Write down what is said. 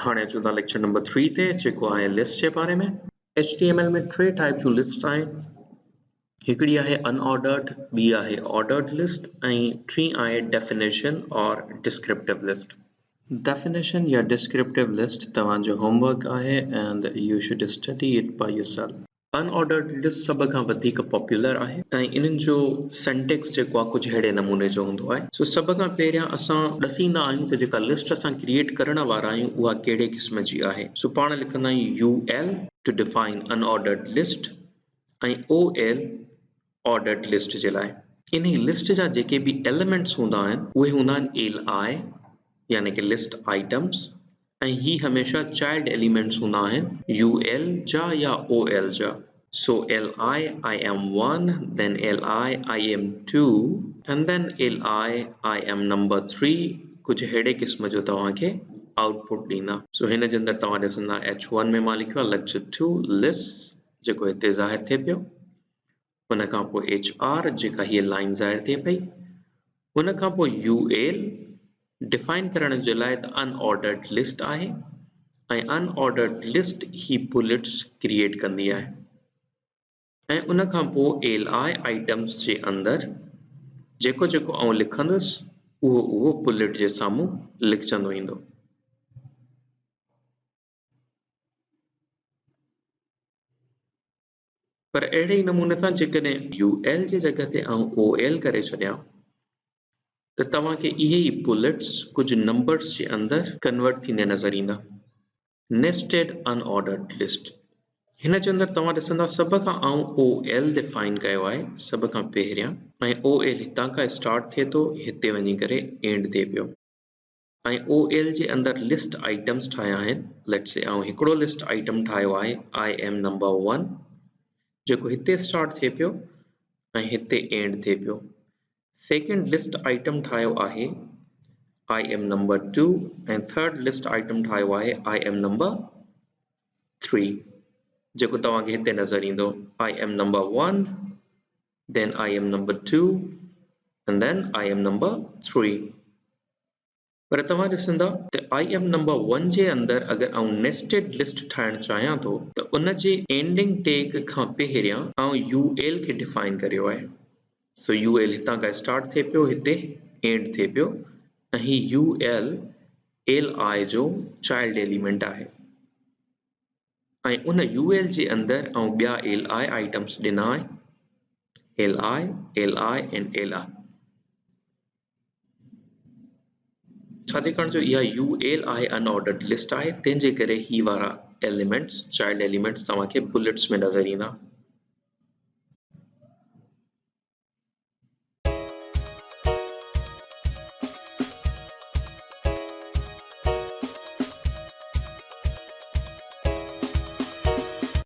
हाणे अचूं था लेक्चर नंबर 3 ते जेको आहे लिस्ट जे बारे में। HTML में टे टाइप जूं लिस्ट आहिनि। हिकिड़ी आहे अनऑर्डर्ड, ॿी आहे ऑर्डर्ड लिस्ट ऐं टी आहे डेफिनेशन और डिस्क्रिप्टिव लिस्ट। डेफिनेशन या डिस्क्रिप्टिव लिस्ट तव्हांजो होमवर्क आहे and you should study it by yourself. Unordered list सब खां वधीक पॉपुलर आहे ऐं इन्हनि जो सिंटेक्स जेको आहे कुझु अहिड़े नमूने जो हूंदो आहे। सो सब खां पहिरियां असां ॾसींदा आहियूं त जेका लिस्ट असां क्रिएट करण वारा आहियूं उहा कहिड़े क़िस्म जी आहे। सो पाण लिखंदा आहियूं UL to define unordered list ऐं OL ऑर्डर्ड लिस्ट जे लाइ। इन लिस्ट जा जेके बि एलिमेंट्स हूंदा आहिनि उहे हूंदा आहिनि LI यानी कि लिस्ट आइटम्स, ऐं ही हमेशा चाइल्ड एलिमेंट्स हूंदा आहिनि UL जा या OL जा। So LI I am 1, then LI I am 2, and then LI I am number 3। कुछ अहिड़े क़िस्म जो तव्हांखे आउटपुट ॾींदा। सो हिन जे अंदरि तव्हां ॾिसंदा H1 में मां लिखियो आहे लेक्चर 2 लिस्ट जेको हिते ज़ाहिर थिए पियो। हुन खां पोइ HR जेका हीअ लाइन ज़ाहिर थिए पई। हुन खां पोइ UL डिफाइन करण जे लाइ त अनऑर्डर्ड लिस्ट आहे ऐं अनऑर्डर्ड लिस्ट ही बुलेट्स क्रिएट कंदी आहे। ऐं उन खां पोइ LI आइटम्स जे अंदरि जेको जेको आउं लिखंदुसि उहो बुलेट जे साम्हूं लिखजंदो ईंदो। पर अहिड़े ई नमूने सां जेकॾहिं UL जी जॻह ते आउं OL करे छॾियां त तव्हांखे इहे ई बुलेट्स कुझु नंबर्स जे अंदरि कन्वर्ट थींदे नज़र ईंदा। नेस्टेड अनऑर्डर्ड लिस्ट हिन जे अंदरि तव्हां ॾिसंदा सभ खां आउं OL डिफाइन कयो आहे सभ खां पहिरियां, ऐं OL हितां खां स्टार्ट थिए थो हिते वञी करे एंड थिए पियो। ऐं OL जे अंदरि लिस्ट आइटम्स ठाहिया आहिनि। लेट्स से आउं हिकिड़ो लिस्ट आइटम ठाहियो आहे I am number 1 जेको हिते स्टार्ट थिए पियो ऐं हिते एंड थिए पियो। सेकेंड लिस्ट आइटम ठाहियो आहे I am number 2 ऐं थर्ड लिस्ट आइटम ठाहियो आहे I am number 3 जेको तव्हांखे हिते नज़र ईंदो I am number 1, then I am number 2 and then I am number 3। पर तव्हां ॾिसंदा त I am number 1 जे अंदरि अगरि आउं नेस्टेड लिस्ट ठाहिणु चाहियां थो त उन जे एंडिंग टैग खां पहिरियां आउं UL खे डिफाइन करियो आहे। सो UL हितां खां स्टार्ट थिए पियो हिते एंड थिए पियो ऐं ही UL LI जो चाइल्ड एलिमेंट आहे। ऐं उन UL जे अंदरि आउं ॿिया LI आइटम्स ॾिना आहे LI एंड LI। छाजे करण जो इहा UL आहे अनऑर्डर्ड लिस्ट आहे, तंहिंजे करे ही वारा एलिमेंट्स चाइल्ड एलिमेंट्स तव्हांखे बुलेट्स में नज़र ईंदा।